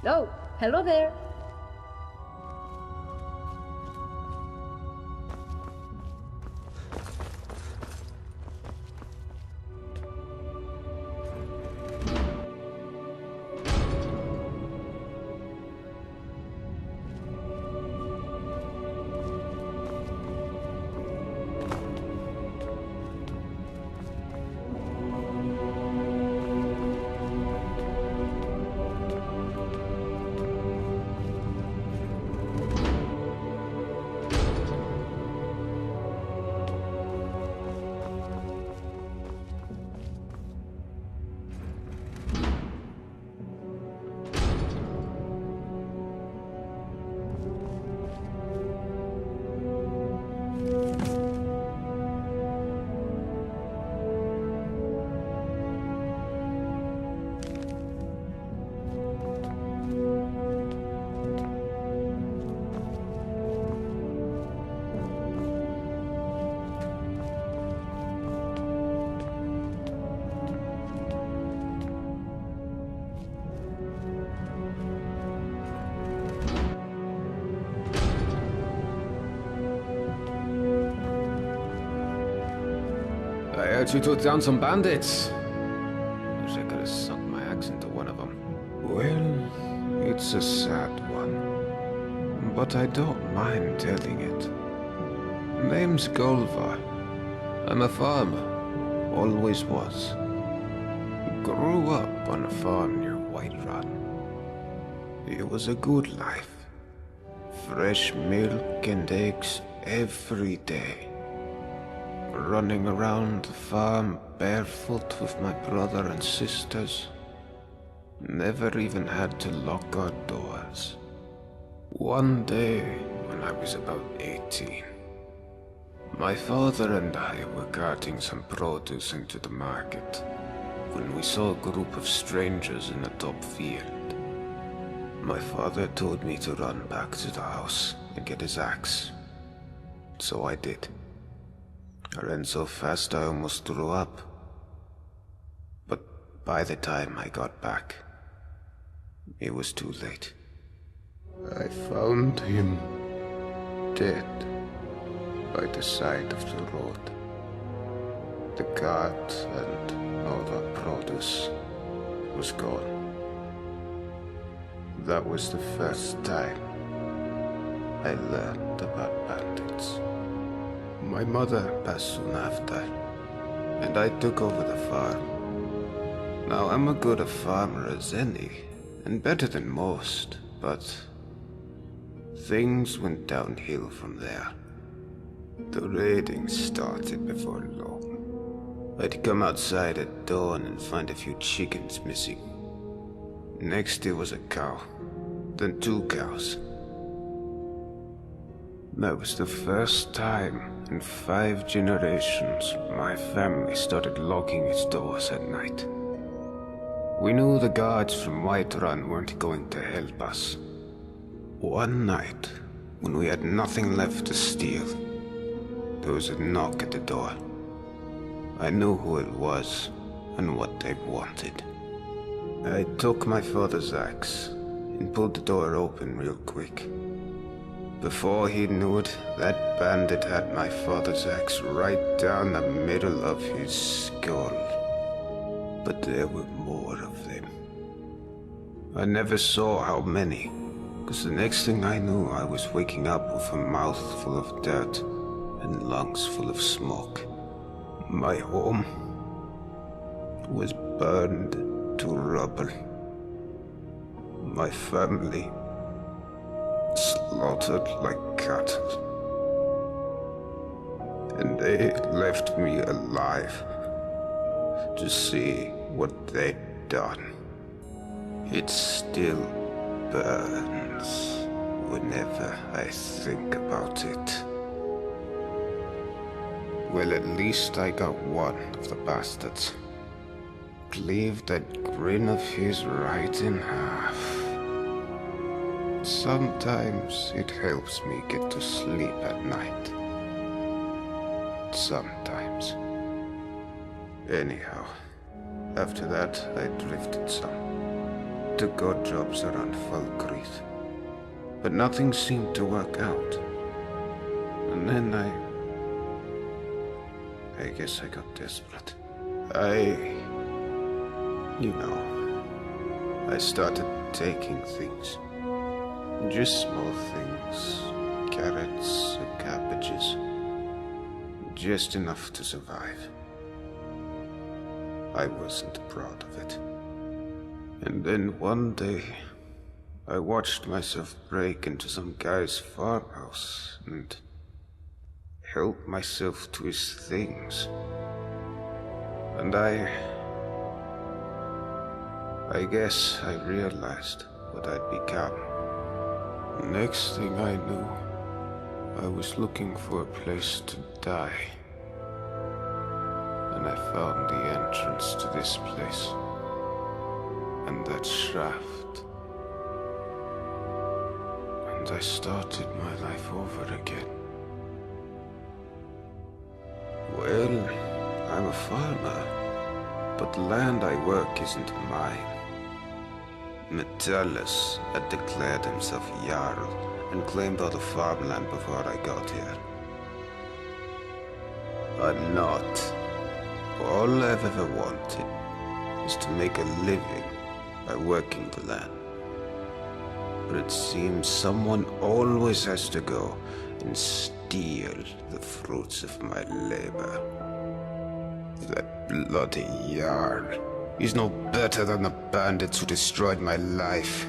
Oh, hello there. I heard you took down some bandits. Wish I could have sunk my axe into one of them. Well, it's a sad one. But I don't mind telling it. Name's Golvar. I'm a farmer. Always was. Grew up on a farm near Whiterun. It was a good life. Fresh milk and eggs every day. Running around the farm barefoot with my brother and sisters. Never even had to lock our doors. One day, when I was about 18, my father and I were carting some produce into the market when we saw a group of strangers in a top field. My father told me to run back to the house and get his axe. So I did. I ran so fast I almost threw up. But by the time I got back, it was too late. I found him dead by the side of the road. The cart and all the produce was gone. That was the first time I learned about bandits. My mother passed soon after, and I took over the farm. Now I'm as good a farmer as any, and better than most, but things went downhill from there. The raiding started before long. I'd come outside at dawn and find a few chickens missing. Next it was a cow, then 2 cows. That was the first time in 5 generations my family started locking its doors at night. We knew the guards from Whiterun weren't going to help us. One night, when we had nothing left to steal, there was a knock at the door. I knew who it was and what they wanted. I took my father's axe and pulled the door open real quick. Before he knew it, that bandit had my father's axe right down the middle of his skull. But there were more of them. I never saw how many, because the next thing I knew I was waking up with a mouth full of dirt and lungs full of smoke. My home was burned to rubble. My family slaughtered like cattle. And they left me alive to see what they'd done. It still burns whenever I think about it. Well, at least I got one of the bastards. Cleaved that grin of his right in half. Sometimes it helps me get to sleep at night. Sometimes. Anyhow, after that I drifted some. looked at good jobs around Falkreath, but nothing seemed to work out. And then I guess I got desperate. I started taking things. Just small things. Carrots and cabbages. Just enough to survive. I wasn't proud of it. And then one day, I watched myself break into some guy's farmhouse and help myself to his things. And I guess I realized what I'd become. Next thing I knew, I was looking for a place to die. And I found the entrance to this place. And that shaft. And I started my life over again. Well, I'm a farmer, but the land I work isn't mine. Metellus had declared himself Jarl and claimed all the farmland before I got here. I'm not. All I've ever wanted is to make a living by working the land. But it seems someone always has to go and steal the fruits of my labor. That bloody Jarl. He's no better than the bandits who destroyed my life.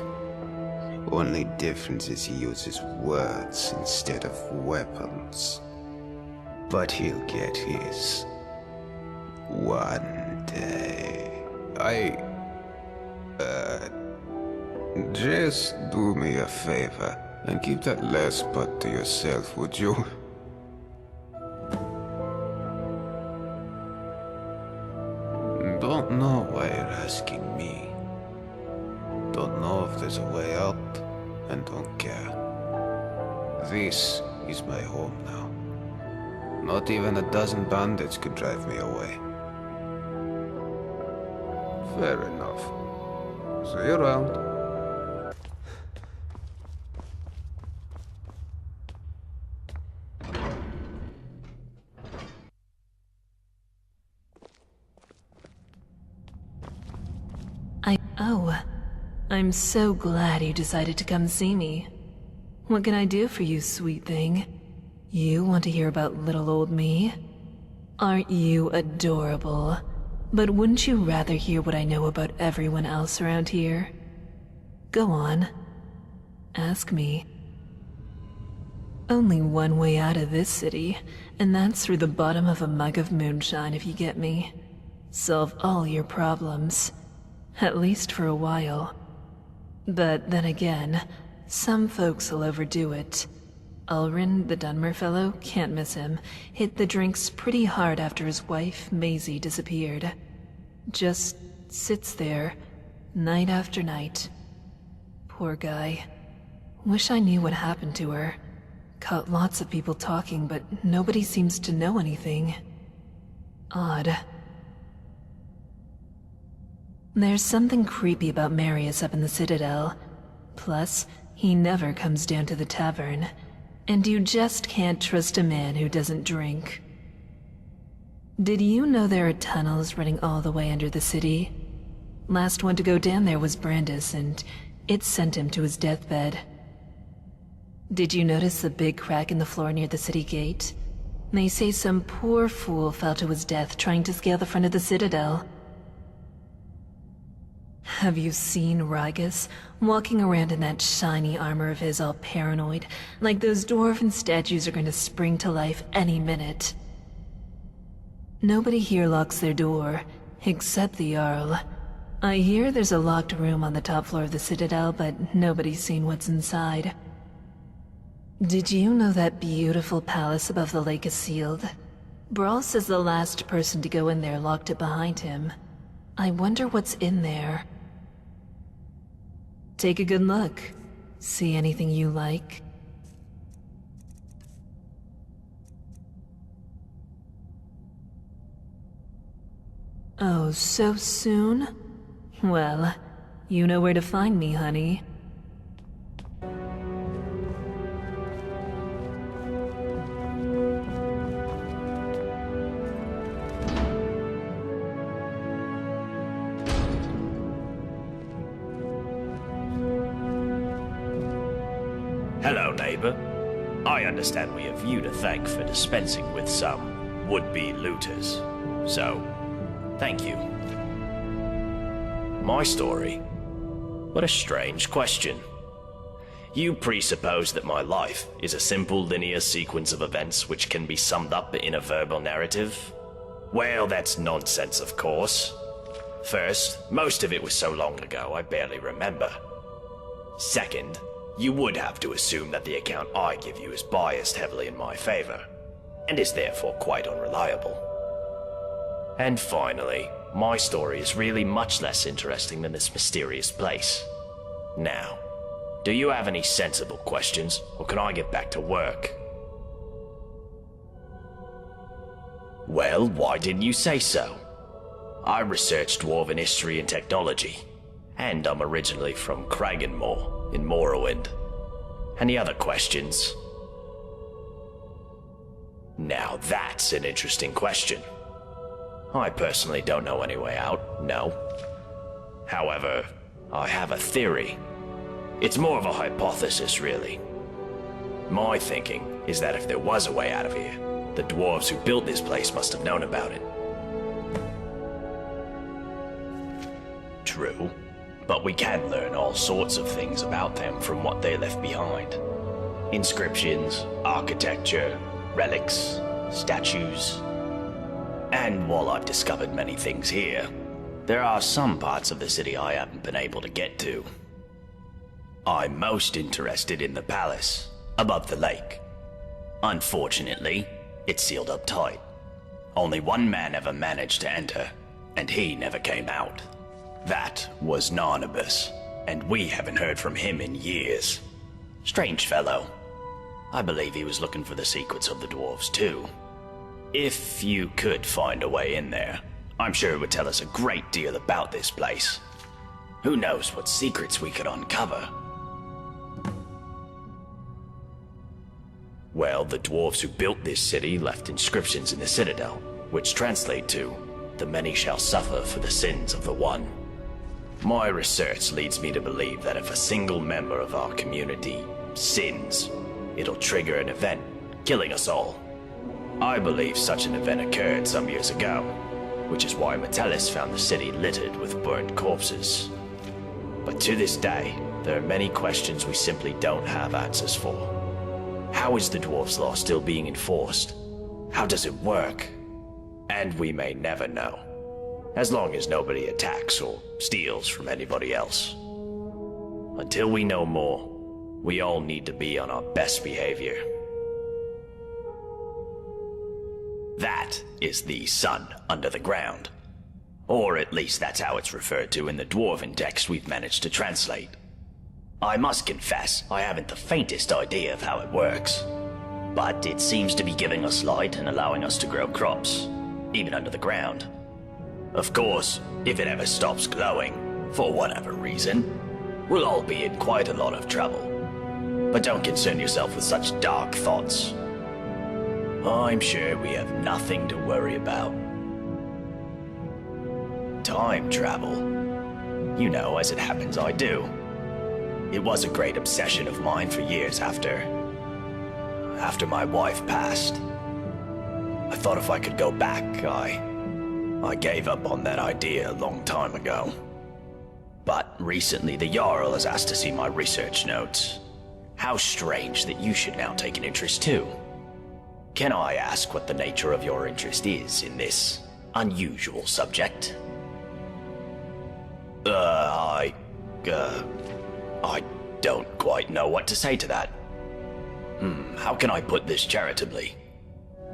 Only difference is he uses words instead of weapons. But he'll get his. One day. Just do me a favor and keep that last part to yourself, would you? Don't know why you're asking me. Don't know if there's a way out, and don't care. This is my home now. Not even a dozen bandits could drive me away. Fair enough. See you around. Oh, I'm so glad you decided to come see me. What can I do for you, sweet thing? You want to hear about little old me? Aren't you adorable? But wouldn't you rather hear what I know about everyone else around here? Go on. Ask me. Only one way out of this city, and that's through the bottom of a mug of moonshine, if you get me. Solve all your problems. At least for a while. But then again, some folks will overdo it. Ulrin, the Dunmer fellow, can't miss him, hit the drinks pretty hard after his wife, Maisie, disappeared. Just sits there, night after night. Poor guy. Wish I knew what happened to her. Caught lots of people talking, but nobody seems to know anything. Odd. There's something creepy about Marius up in the Citadel. Plus, he never comes down to the tavern. And you just can't trust a man who doesn't drink. Did you know there are tunnels running all the way under the city? Last one to go down there was Brandis, and it sent him to his deathbed. Did you notice the big crack in the floor near the city gate? They say some poor fool fell to his death trying to scale the front of the Citadel. Have you seen Ragus walking around in that shiny armor of his all paranoid, like those dwarven statues are going to spring to life any minute? Nobody here locks their door, except the Jarl. I hear there's a locked room on the top floor of the Citadel, but nobody's seen what's inside. Did you know that beautiful palace above the lake is sealed? Brawl says the last person to go in there locked it behind him. I wonder what's in there. Take a good look. See anything you like? Oh, so soon? Well, You know where to find me, honey. Hello, neighbor. I understand we have you to thank for dispensing with some would-be looters. So, thank you. My story? What a strange question. You presuppose that my life is a simple linear sequence of events which can be summed up in a verbal narrative? Well, that's nonsense, of course. First, most of it was so long ago I barely remember. Second, you would have to assume that the account I give you is biased heavily in my favor, and is therefore quite unreliable. And finally, my story is really much less interesting than this mysterious place. Now, do you have any sensible questions, or can I get back to work? Well, why didn't you say so? I researched Dwarven history and technology, and I'm originally from Kraganmore in Morrowind. Any other questions? Now that's an interesting question. I personally don't know any way out, no. However, I have a theory. It's more of a hypothesis, really. My thinking is that if there was a way out of here, the dwarves who built this place must have known about it. True. But we can learn all sorts of things about them from what they left behind. Inscriptions, architecture, relics, statues. And while I've discovered many things here, there are some parts of the city I haven't been able to get to. I'm most interested in the palace, above the lake. Unfortunately, it's sealed up tight. Only one man ever managed to enter, and he never came out. That was Narnabas, and we haven't heard from him in years. Strange fellow. I believe he was looking for the secrets of the dwarves too. If you could find a way in there, I'm sure it would tell us a great deal about this place. Who knows what secrets we could uncover? Well, the dwarves who built this city left inscriptions in the citadel, which translate to, "The many shall suffer for the sins of the one." My research leads me to believe that if a single member of our community sins, it'll trigger an event, killing us all. I believe such an event occurred some years ago, which is why Metellus found the city littered with burnt corpses. But to this day, there are many questions we simply don't have answers for. How is the dwarves' law still being enforced? How does it work? And we may never know, as long as nobody attacks or steals from anybody else. Until we know more, we all need to be on our best behavior. That is the sun under the ground. Or at least that's how it's referred to in the Dwarven text we've managed to translate. I must confess, I haven't the faintest idea of how it works. But it seems to be giving us light and allowing us to grow crops, even under the ground. Of course, if it ever stops glowing, for whatever reason, we'll all be in quite a lot of trouble. But don't concern yourself with such dark thoughts. I'm sure we have nothing to worry about. Time travel. You know, as it happens, I do. It was a great obsession of mine for years after my wife passed. I thought if I could go back, I gave up on that idea a long time ago. But recently the Jarl has asked to see my research notes. How strange that you should now take an interest too. Can I ask what the nature of your interest is in this unusual subject? I don't quite know what to say to that. How can I put this charitably?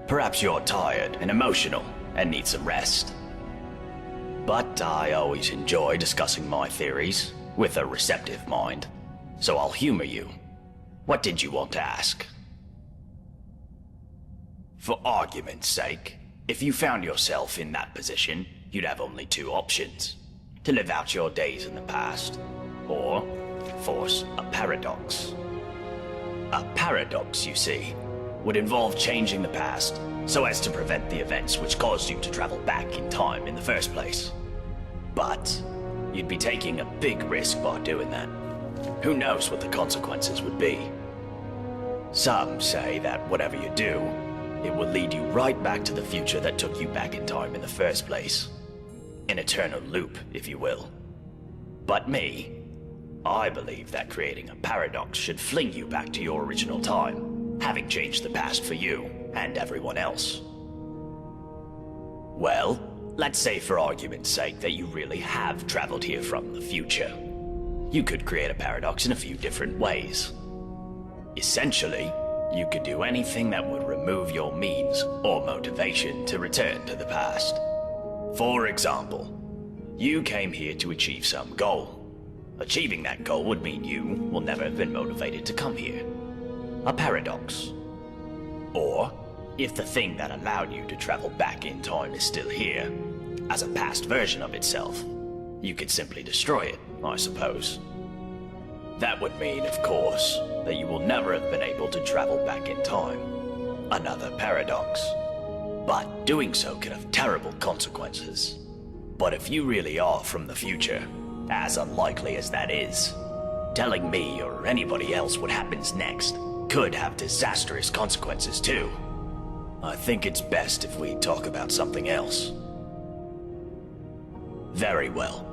Perhaps you're tired and emotional and need some rest. But I always enjoy discussing my theories with a receptive mind, so I'll humor you. What did you want to ask? For argument's sake, if you found yourself in that position, you'd have only two options. to live out your days in the past, or force a paradox. A paradox, you see, would involve changing the past so as to prevent the events which caused you to travel back in time in the first place. But you'd be taking a big risk by doing that. Who knows what the consequences would be? Some say that whatever you do, it will lead you right back to the future that took you back in time in the first place. An eternal loop, if you will. But me, I believe that creating a paradox should fling you back to your original time, having changed the past for you and everyone else. Well, let's say for argument's sake that you really have traveled here from the future. You could create a paradox in a few different ways. Essentially, you could do anything that would remove your means or motivation to return to the past. For example, you came here to achieve some goal. Achieving that goal would mean you will never have been motivated to come here. A paradox. Or, if the thing that allowed you to travel back in time is still here, as a past version of itself, you could simply destroy it, I suppose. That would mean, of course, that you will never have been able to travel back in time. Another paradox. But doing so could have terrible consequences. But if you really are from the future, as unlikely as that is, telling me or anybody else what happens next could have disastrous consequences too. I think it's best if we talk about something else. Very well.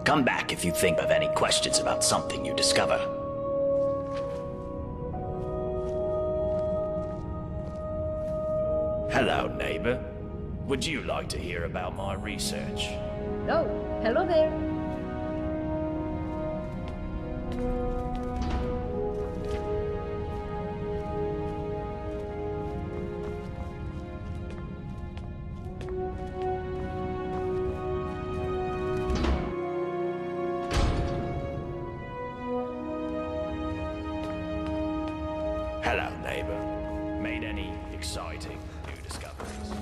Come back if you think of any questions about something you discover. Hello, neighbor. Would you like to hear about my research? Oh, hello there. Hello, neighbor. Made any exciting new discoveries?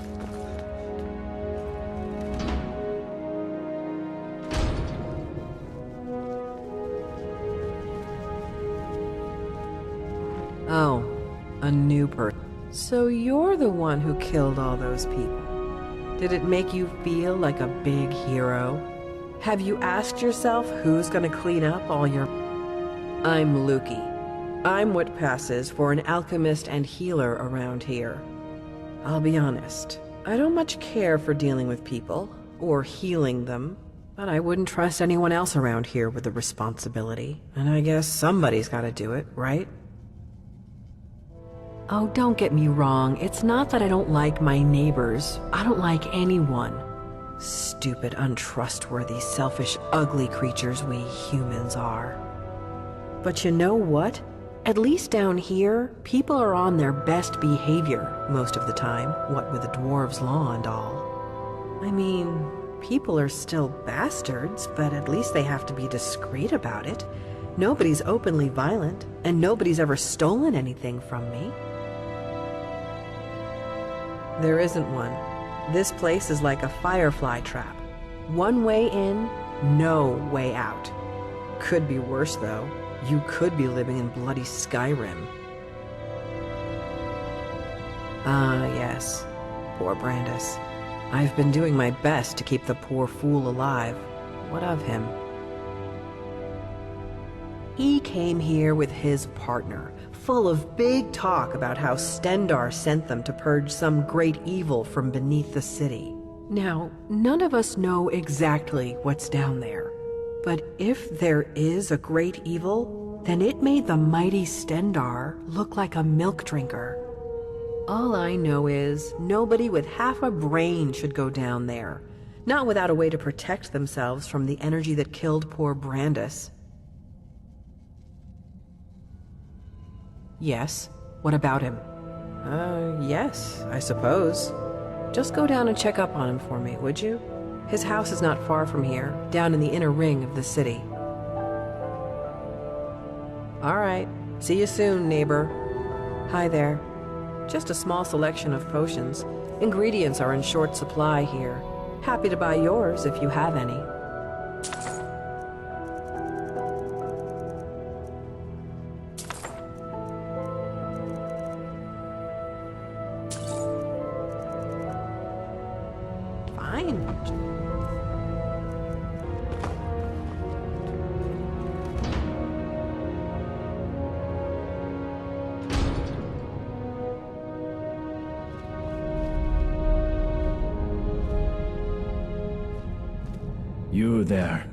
Oh, a new person. So you're the one who killed all those people. Did it make you feel like a big hero? Have you asked yourself who's gonna clean up all your... I'm Lukey. I'm what passes for an alchemist and healer around here. I'll be honest, I don't much care for dealing with people, or healing them, but I wouldn't trust anyone else around here with the responsibility, and I guess somebody's gotta do it, right? Oh, don't get me wrong, it's not that I don't like my neighbors. I don't like anyone. Stupid, untrustworthy, selfish, ugly creatures we humans are. But you know what? At least down here, people are on their best behavior most of the time, what with the dwarves' law and all. I mean, people are still bastards, but at least they have to be discreet about it. Nobody's openly violent, and nobody's ever stolen anything from me. There isn't one. This place is like a firefly trap. One way in, no way out. Could be worse, though. You could be living in bloody Skyrim. Ah, yes. Poor Brandis. I've been doing my best to keep the poor fool alive. What of him? He came here with his partner, full of big talk about how Stendar sent them to purge some great evil from beneath the city. Now, none of us know exactly what's down there. But if there is a great evil, then it made the mighty Stendar look like a milk drinker. All I know is nobody with half a brain should go down there, not without a way to protect themselves from the energy that killed poor Brandis. Yes, what about him? Yes, I suppose. Just go down and check up on him for me, would you? His house is not far from here, down in the inner ring of the city. All right, see you soon, neighbor. Hi there. Just a small selection of potions. Ingredients are in short supply here. Happy to buy yours if you have any. fine. You there.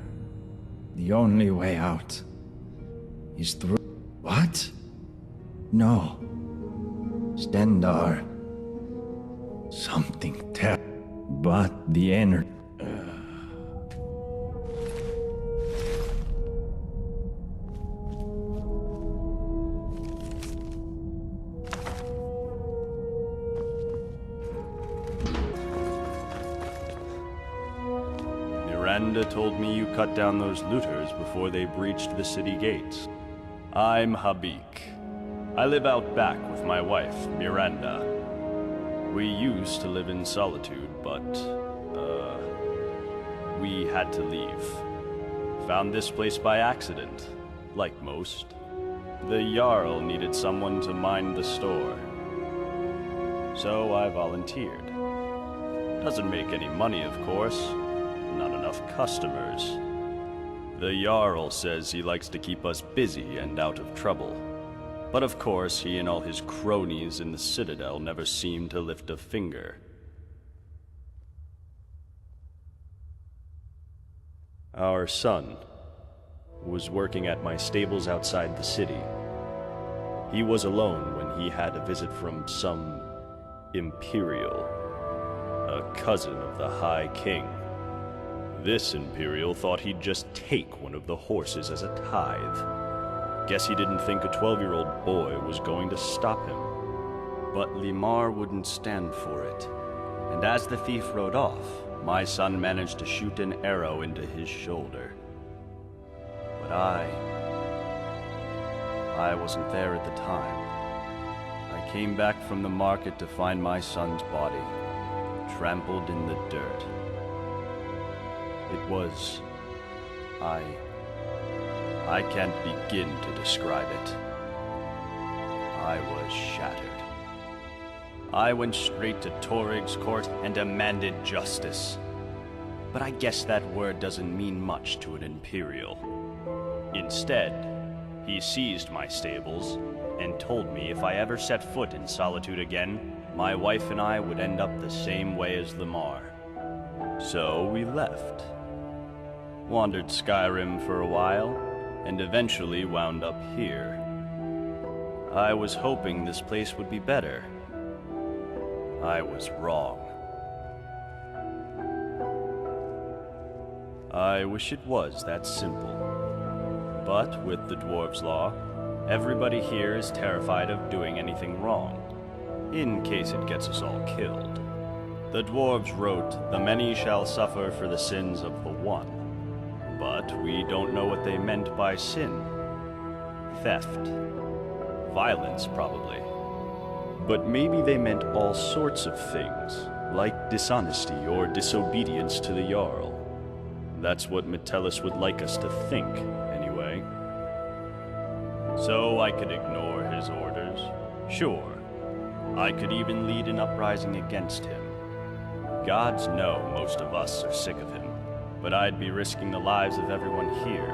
The only way out is through... What? No. Stendar. Something terrible. But the energy... Miranda told me you cut down those looters before they breached the city gates. I'm Habik. I live out back with my wife, Miranda. We used to live in solitude, but, we had to leave. Found this place by accident, like most. The Jarl needed someone to mind the store. So I volunteered. Doesn't make any money, of course. Not enough customers. The Jarl says he likes to keep us busy and out of trouble. But of course, he and all his cronies in the Citadel never seem to lift a finger. Our son was working at my stables outside the city. He was alone when he had a visit from some Imperial, a cousin of the High King. This Imperial thought he'd just take one of the horses as a tithe. Guess he didn't think a 12-year-old boy was going to stop him. But Limar wouldn't stand for it. And as the thief rode off, my son managed to shoot an arrow into his shoulder. But I wasn't there at the time. I came back from the market to find my son's body, trampled in the dirt. It was... I can't begin to describe it. I was shattered. I went straight to Torig's court and demanded justice. But I guess that word doesn't mean much to an Imperial. Instead, he seized my stables and told me if I ever set foot in Solitude again, my wife and I would end up the same way as Limar. So we left. Wandered Skyrim for a while, and eventually wound up here. I was hoping this place would be better. I was wrong. I wish it was that simple. But with the Dwarves' Law, everybody here is terrified of doing anything wrong, in case it gets us all killed. The Dwarves wrote, "The many shall suffer for the sins of the one." But we don't know what they meant by sin. Theft. Violence, probably. But maybe they meant all sorts of things, like dishonesty or disobedience to the Jarl. That's what Metellus would like us to think, anyway. So I could ignore his orders. Sure. I could even lead an uprising against him. Gods know most of us are sick of him. But I'd be risking the lives of everyone here,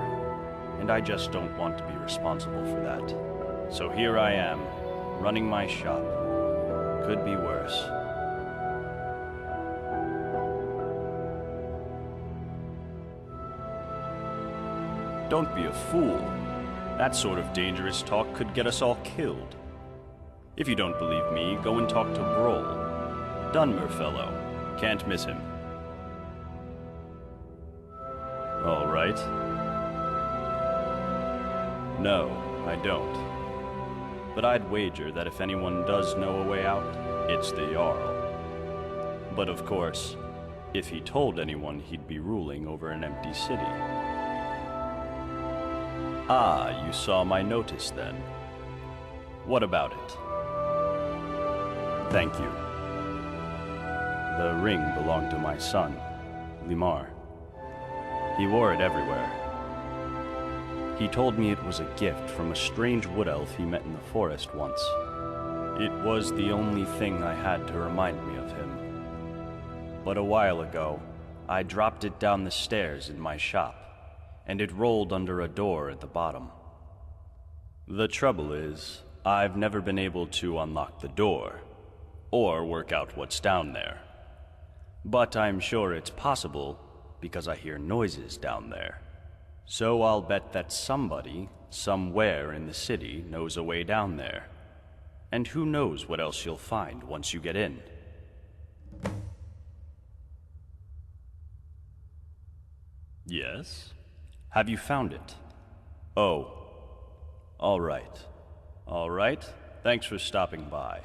and I just don't want to be responsible for that. So here I am, running my shop. Could be worse. Don't be a fool. That sort of dangerous talk could get us all killed. If you don't believe me, go and talk to Broll. Dunmer fellow. Can't miss him. All right. No, I don't. But I'd wager that if anyone does know a way out, it's the Jarl. But of course, if he told anyone, he'd be ruling over an empty city. Ah, you saw my notice then. What about it? Thank you. The ring belonged to my son, Limar. He wore it everywhere. He told me it was a gift from a strange wood elf he met in the forest once. It was the only thing I had to remind me of him. but a while ago, I dropped it down the stairs in my shop, and it rolled under a door at the bottom. The trouble is, I've never been able to unlock the door, or work out what's down there. But I'm sure it's possible because I hear noises down there. So I'll bet that somebody, somewhere in the city, knows a way down there. And who knows what else you'll find once you get in. Yes? Have you found it? Oh. All right. All right. Thanks for stopping by.